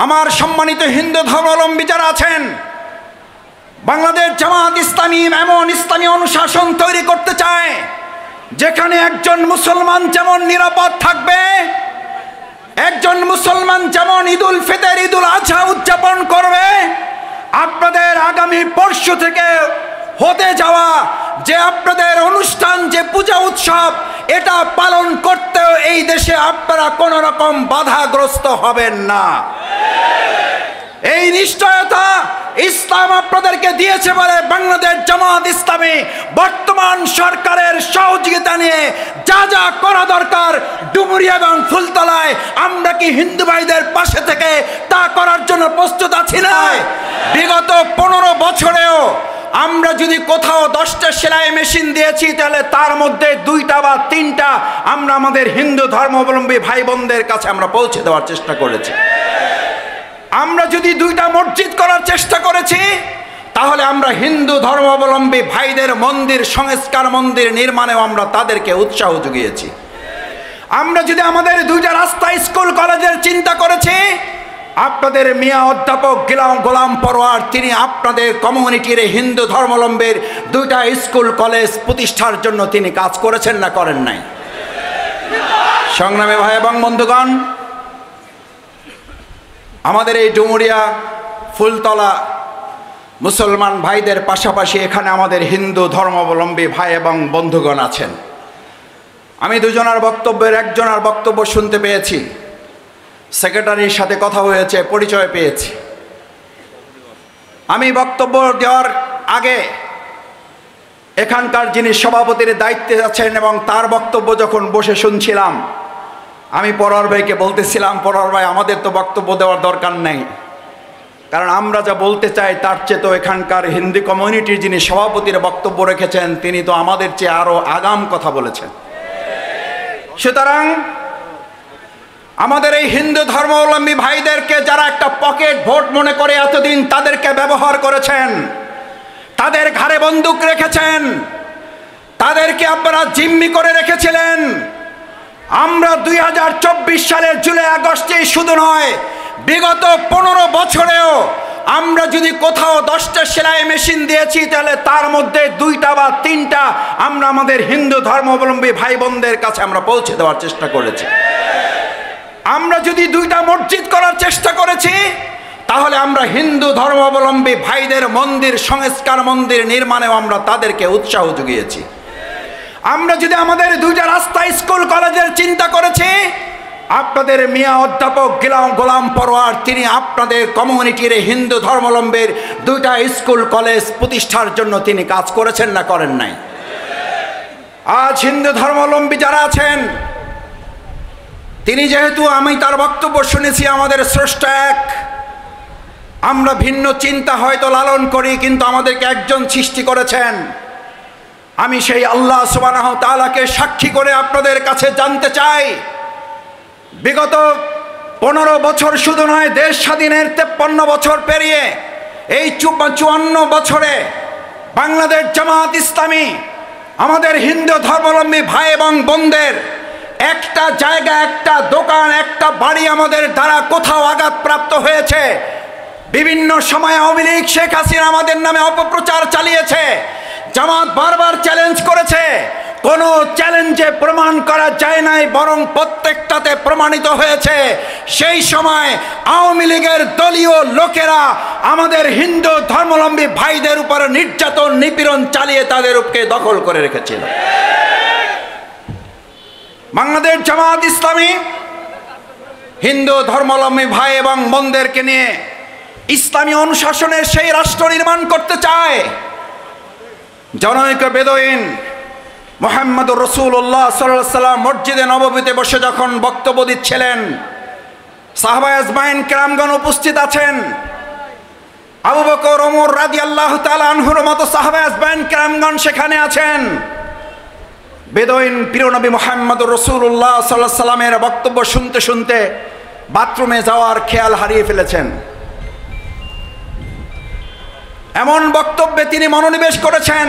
আমার সম্মানিত হিন্দু ধর্মাবলম্বী যারা আছেন, বাংলাদেশ জামাত ইসলামী এমন ইসলামী অনুশাসন তৈরি করতে চায় যেখানে একজন মুসলমান যেমন নিরাপদ থাকবে, একজন মুসলমান যেমন ঈদুল ফিতর ঈদুল আজহা উদযাপন করবে, আপনাদের আগামী পরশু থেকে হতে যাওয়া যে আপনাদের অনুষ্ঠান, যে পূজা উৎসব, এটা পালন করতেও এই দেশে আপনারা কোনো রকম বাধাগ্রস্ত হবেন না। এই নিশ্চয়তা ইসলাম আপনাদেরকে দিয়েছে বলে বাংলাদেশ জামাত ইসলামী বর্তমান সরকারের সহযোগিতা নিয়ে যা যা করা দরকার ডুমুরিয়া এবং ফুলতলায় আমরা কি হিন্দু ভাইদের পাশে থেকে তা করার জন্য প্রস্তুত আছি না? বিগত 15 বছরেও আমরা যদি কোথাও 10টা সেলাই মেশিন দিয়েছি তাহলে তার মধ্যে 2টা বা 3টা আমরা আমাদের হিন্দু ধর্মাবলম্বী ভাই বোনদের কাছে আমরা পৌঁছে দেওয়ার চেষ্টা করেছি। আমরা যদি 2টা মসজিদ করার চেষ্টা করেছি তাহলে আমরা হিন্দু ধর্মাবলম্বী ভাইদের মন্দির সংস্কার, মন্দির নির্মাণেও আমরা তাদেরকে উৎসাহ জুগিয়েছি। আমরা যদি আমাদের 2টা রাস্তা, স্কুল, কলেজের চিন্তা করেছি, আপনাদের মিয়া অধ্যাপক গোলাম পরোয়ার তিনি আপনাদের কমিউনিটির হিন্দু ধর্মাবলম্বীর 2টা স্কুল কলেজ প্রতিষ্ঠার জন্য তিনি কাজ করেছেন না করেন নাই? সংগ্রামী ভাই এবং বন্ধুগণ, আমাদের এই ডুমুরিয়া ফুলতলা মুসলমান ভাইদের পাশাপাশি এখানে আমাদের হিন্দু ধর্মাবলম্বী ভাই এবং বন্ধুগণ আছেন। আমি দুজনের বক্তব্যের একজনের বক্তব্য শুনতে পেয়েছি, সেক্রেটারির সাথে কথা হয়েছে, পরিচয় পেয়েছি। আমি বক্তব্য দেওয়ার আগে এখানকার যিনি সভাপতির দায়িত্বে আছেন এবং তার বক্তব্য যখন বসে শুনছিলাম, আমি পরোয়ার ভাইকে বলতেছিলাম, পরোয়ার ভাই আমাদের তো বক্তব্য দেওয়ার দরকার নেই, কারণ আমরা যা বলতে চাই তার চেয়ে তো এখানকার হিন্দু কমিউনিটির যিনি সভাপতির বক্তব্য রেখেছেন তিনি তো আমাদের চেয়ে আরও আগাম কথা বলেছেন। সুতরাং আমাদের এই হিন্দু ধর্মাবলম্বী ভাইদেরকে যারা একটা পকেট ভোট মনে করে এতদিন তাদেরকে ব্যবহার করেছেন, তাদের ঘাড়ে বন্দুক রেখেছেন, তাদেরকে আপনারা জিম্মি করে রেখেছিলেন। আমরা 2024 সালের জুলাই আগস্টে শুধু নয়, বিগত 15 বছরেও আমরা যদি কোথাও 10টা সেলাই মেশিন দিয়েছি তাহলে তার মধ্যে 2টা বা 3টা আমরা আমাদের হিন্দু ধর্মাবলম্বী ভাই বোনদের কাছে আমরা পৌঁছে দেওয়ার চেষ্টা করেছি। আমরা যদি 2টা মসজিদ করার চেষ্টা করেছি তাহলে আমরা হিন্দু ধর্মাবলম্বী ভাইদের মন্দির সংস্কার, মন্দির নির্মাণেও আমরা তাদেরকে উৎসাহ জুগিয়েছি। আমরা যদি আমাদের 2টা রাস্তা, স্কুল, কলেজের চিন্তা করেছি, আপনাদের মিয়া অধ্যাপক গোলাম পরোয়ার তিনি আপনাদের কমিউনিটির হিন্দু ধর্মাবলম্বীর 2টা স্কুল কলেজ প্রতিষ্ঠার জন্য তিনি কাজ করেছেন না করেন নাই? আজ হিন্দু ধর্মাবলম্বী যারা আছেন, তিনি যেহেতু, আমি তার বক্তব্য শুনেছি, আমাদের স্রষ্টা এক, আমরা ভিন্ন চিন্তা হয়তো লালন করি কিন্তু আমাদেরকে একজন সৃষ্টি করেছেন। আমি সেই আল্লাহ সুবহানাহু ওয়া তাআলাকে সাক্ষী করে আপনাদের কাছে জানতে চাই, বিগত 15 বছর শুধু নয়, দেশ স্বাধীনের 53 বছর পেরিয়ে এই 54 বছরে বাংলাদেশ জামাত ইসলামী আমাদের হিন্দু ধর্মাবলম্বী ভাই এবং বোনদের একটা জায়গা, একটা দোকান, একটা বাড়ি আমাদের দ্বারা কোথাও আঘাতপ্রাপ্ত হয়েছে। বিভিন্ন সময় আওয়ামী লীগ, শেখ হাসিনা আমাদের নামে অপপ্রচার চালিয়েছে, জামাত বারবার চ্যালেঞ্জ করেছে, কোনো চ্যালেঞ্জে প্রমাণ করা যায় নাই, বরং প্রত্যেকটাতে প্রমাণিত হয়েছে সেই সময় আওয়ামী লীগের দলীয় লোকেরা আমাদের হিন্দু ধর্মাবলম্বী ভাইদের উপর নির্যাতন, নিপীড়ন চালিয়ে তাদের উপকে দখল করে রেখেছিল। বাংলাদেশ জামাত ইসলামী হিন্দু ধর্মাবলম্বী ভাই এবং বোনদেরকে নিয়ে ইসলামী অনুশাসনের সেই রাষ্ট্র নির্মাণ করতে চায়। জনৈক বেদুইন মুহাম্মদুর রাসূলুল্লাহ সাল্লাল্লাহু আলাইহি ওয়াসাল্লাম মসজিদে নববীতে বসে যখন বক্তব্য দিচ্ছিলেন, সাহাবায়ে আজমাইন কেরামগণ উপস্থিত আছেন। আবু বকর, ওমর রাদিয়াল্লাহু তাআলা আনহুর মতো সাহাবায়ে আজমাইন কেরামগণ সেখানে আছেন। বেদুইন প্রিয় নবী মুহাম্মদুর রাসূলুল্লাহ সাল্লাল্লাহু আলাইহি ওয়াসাল্লামের বক্তব্য শুনতে শুনতে বাথরুমে যাওয়ার খেয়াল হারিয়ে ফেলেছেন। এমন বক্তব্যে তিনি মনোনিবেশ করেছেন,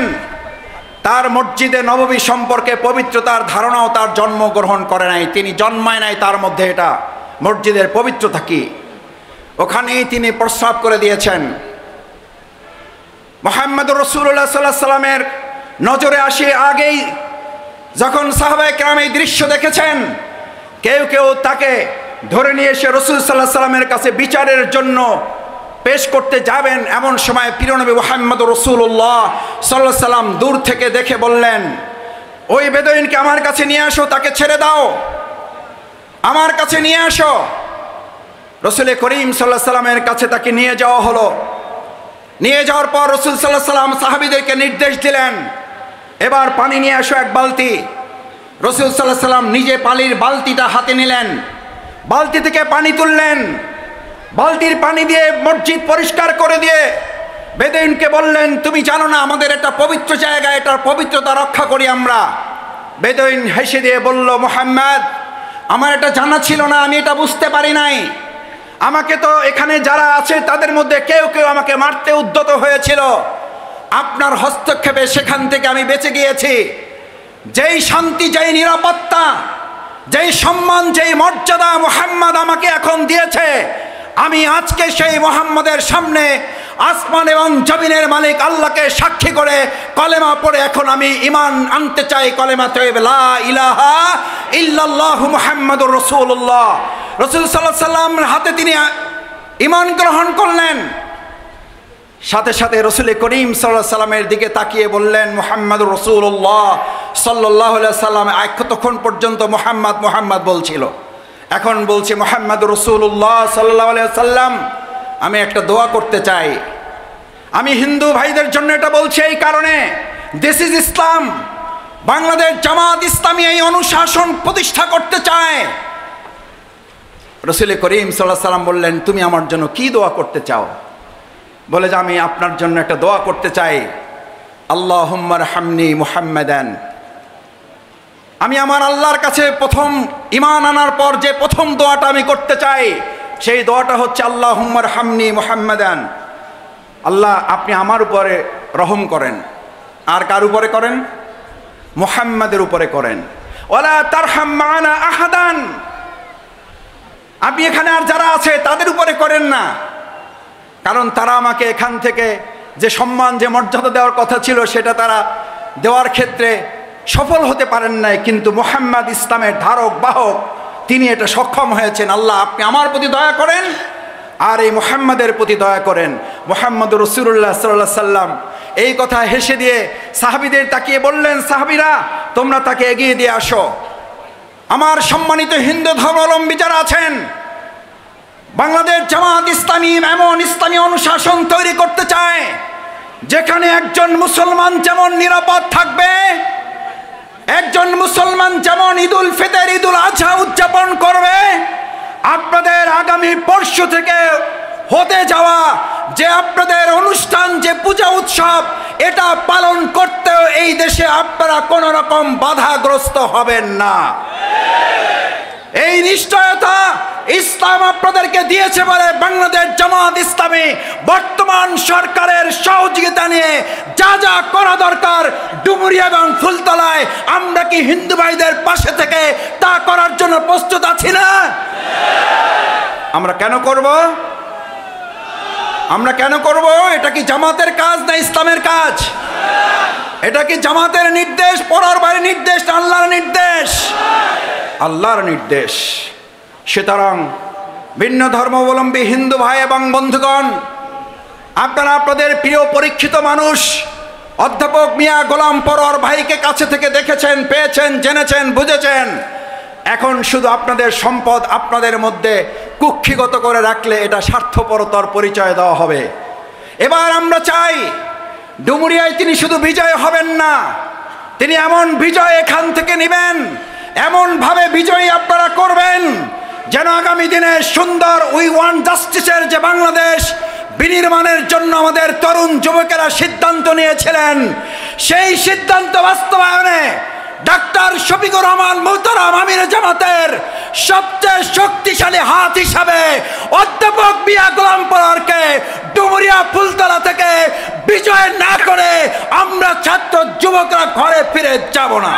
তার মসজিদে নববী সম্পর্কে পবিত্রতার ধারণাও তার জন্মগ্রহণ করে নাই, তিনি জন্মায় নাই তার মধ্যে এটা মসজিদের পবিত্রতা কি। ওখানেই তিনি প্রস্রাব করে দিয়েছেন। মুহাম্মদুর রাসূলুল্লাহ সাল্লাল্লাহু আলাইহি সাল্লামের নজরে আসে আগেই যখন সাহাবায়ে কেরাম এই দৃশ্য দেখেছেন, কেউ কেউ তাকে ধরে নিয়ে এসে রাসূল সাল্লাল্লাহু আলাইহি সাল্লামের কাছে বিচারের জন্য পেশ করতে যাবেন। এমন সময় প্রিয়নবী মুহাম্মদুর রাসূলুল্লাহ সাল্লাল্লাহু আলাইহি সাল্লাম দূর থেকে দেখে বললেন, ওই বেদুইনকে আমার কাছে নিয়ে আসো, তাকে ছেড়ে দাও, আমার কাছে নিয়ে আসো। রাসূল করিম সাল্লাল্লাহু আলাইহি সাল্লামের কাছে তাকে নিয়ে যাওয়া হলো। নিয়ে যাওয়ার পর রাসূল সাল্লাল্লাহু আলাইহি সাল্লাম সাহাবীদেরকে নির্দেশ দিলেন, এবার পানি নিয়ে আসো এক বালতি। রাসূল সাল্লাল্লাহু আলাইহি সাল্লাম নিজে পানির বালতিটা হাতে নিলেন, বালতি থেকে পানি তুললেন, বালতির পানি দিয়ে মসজিদ পরিষ্কার করে দিয়ে বেদুইনকে বললেন, তুমি জানো না আমাদের একটা পবিত্র জায়গা, এটার পবিত্রতা রক্ষা করি আমরা। বেদুইন হেসে দিয়ে বলল, মুহাম্মদ, আমার এটা জানা ছিল না, আমি এটা বুঝতে পারি নাই। আমাকে তো এখানে যারা আছে তাদের মধ্যে কেউ কেউ আমাকে মারতে উদ্যত হয়েছিল, আপনার হস্তক্ষেপে সেখান থেকে আমি বেঁচে গিয়েছি। যেই শান্তি, যেই নিরাপত্তা, যেই সম্মান, যেই মর্যাদা মুহাম্মদ আমাকে এখন দিয়েছে, আমি আজকে সেই মুহাম্মদের সামনে আসমান এবং জমিনের মালিক আল্লাহকে সাক্ষী করে কলেমা পড়ে এখন আমি ঈমান আনতে চাই। কলেমা তয়্যিবা লা ইলাহা ইল্লাল্লাহু মুহাম্মাদুর রাসূলুল্লাহ। রাসূল সাল্লাল্লাহু আলাইহি সাল্লামের হাতে তিনি ঈমান গ্রহণ করলেন। সাথে সাথে রাসূল করিম সাল্লাল্লাহু আলাইহি সাল্লামের দিকে তাকিয়ে বললেন, মুহাম্মাদুর রাসূলুল্লাহ সাল্লাল্লাহু আলাইহি সাল্লাম। তখন পর্যন্ত মুহাম্মদ মুহাম্মদ বলছিল, এখন বলছে মুহাম্মাদুর রাসূলুল্লাহ সাল্লাল্লাহু আলাইহি সাল্লাম। আমি একটা দোয়া করতে চাই। আমি হিন্দু ভাইদের জন্য এটা বলছি এই কারণে, দিস ইজ ইসলাম। বাংলাদেশ জামাত ইসলামী এই অনুশাসন প্রতিষ্ঠা করতে চায়। রাসূল করিম সাল্লাল্লাহু আলাইহি সাল্লাম বললেন, তুমি আমার জন্য কি দোয়া করতে চাও? বলে যে আমি আপনার জন্য একটা দোয়া করতে চাই, আল্লাহুম্মা রহামনি মুহাম্মাদান। আমি আমার আল্লাহর কাছে প্রথম ঈমান আনার পর যে প্রথম দোয়াটা আমি করতে চাই, সেই দোয়াটা হচ্ছে আল্লাহুম্মা রহামনি মুহাম্মাদান। আল্লাহ আপনি আমার উপরে রহম করেন। আর কার উপরে করেন? মুহাম্মাদের উপরে করেন। ওয়ালা তারহাম মা'ানা আহাদান। আপনি এখানে আর যারা আছে তাদের উপরে করেন না, কারণ তারা আমাকে এখান থেকে যে সম্মান, যে মর্যাদা দেওয়ার কথা ছিল সেটা তারা দেওয়ার ক্ষেত্রে সফল হতে পারেন নাই, কিন্তু মুহাম্মদ ইসলামের ধারক বাহক, তিনি এটা সক্ষম হয়েছেন। আল্লাহ আপনি আমার প্রতি দয়া করেন আর এই মুহাম্মদের প্রতি দয়া করেন। মুহাম্মদুর রাসূলুল্লাহ সাল্লাল্লাহু আলাইহি সাল্লাম এই কথা হেসে দিয়ে সাহাবীদের তাকিয়ে বললেন, সাহাবীরা তোমরা তাকে এগিয়ে দিয়ে আসো। আমার সম্মানিত হিন্দু ধর্মাবলম্বী যারা আছেন, বাংলাদেশ জামাত ইসলামী এমন ইসলামী অনুশাসন তৈরি করতে চায় যেখানে একজন মুসলমান যেমন নিরাপদ থাকবে, একজন মুসলমান যেমন ঈদুল ফিতর, ঈদুল আজহা উদযাপন করবে, আপনাদের আগামী পরশু থেকে হতে যাওয়া যে আপনাদের অনুষ্ঠান, যে পূজা উৎসব, এটা পালন করতেও এই দেশে আপনারা কোনো রকম বাধাগ্রস্ত হবেন না। এই নিশ্চয়তা ইসলাম আপনাদেরকে দিয়েছে বলে বাংলাদেশ জামাত ইসলামী বর্তমান সরকারের সহযোগিতা নিয়ে যা যা করা দরকার ডুমুরিয়া এবং ফুলতলায় আমরা কি হিন্দু ভাইদের পাশে থেকে তা করার জন্য প্রস্তুত আছি না? আমরা কেন করব? আমরা কেন করব? এটা কি জামাতের কাজ না ইসলামের কাজ? এটা কি জামাতের নির্দেশ, পড়ার বাইরে নির্দেশ না আল্লাহর নির্দেশ? আল্লাহর নির্দেশ। সুতরাং ভিন্ন ধর্মাবলম্বী হিন্দু ভাই এবং বন্ধুগণ, আপনারা আপনাদের প্রিয় পরীক্ষিত মানুষ অধ্যাপক মিয়া গোলাম পরোয়ার ভাইকে কাছে থেকে দেখেছেন, পেয়েছেন, জেনেছেন, বুঝেছেন। এখন শুধু আপনাদের সম্পদ আপনাদের মধ্যে কুক্ষিগত করে রাখলে এটা স্বার্থপরতার পরিচয় দেওয়া হবে। এবার আমরা চাই ডুমুরিয়ায় তিনি শুধু বিজয় হবেন না, তিনি এমন বিজয় এখান থেকে নেবেন, এমনভাবে বিজয়ী আপনারা করবেন যেন আগামী দিনে সুন্দর উই ওয়ান্ট জাস্টিসের যে বাংলাদেশ বিনির্মাণের জন্য আমাদের তরুণ যুবকেরা সিদ্ধান্ত নিয়েছিলেন, সেই সিদ্ধান্ত বাস্তবায়নে ডাক্তার শফিকুর রহমান মুহতারাম আমির জামাতের সবচেয়ে শক্তিশালী হাত হিসাবে অধ্যাপক মিয়া গোলাম পরোয়ারকে ডুমুরিয়া ফুলতলা থেকে বিজয় না করে আমরা ছাত্র যুবকরা ঘরে ফিরে যাব না।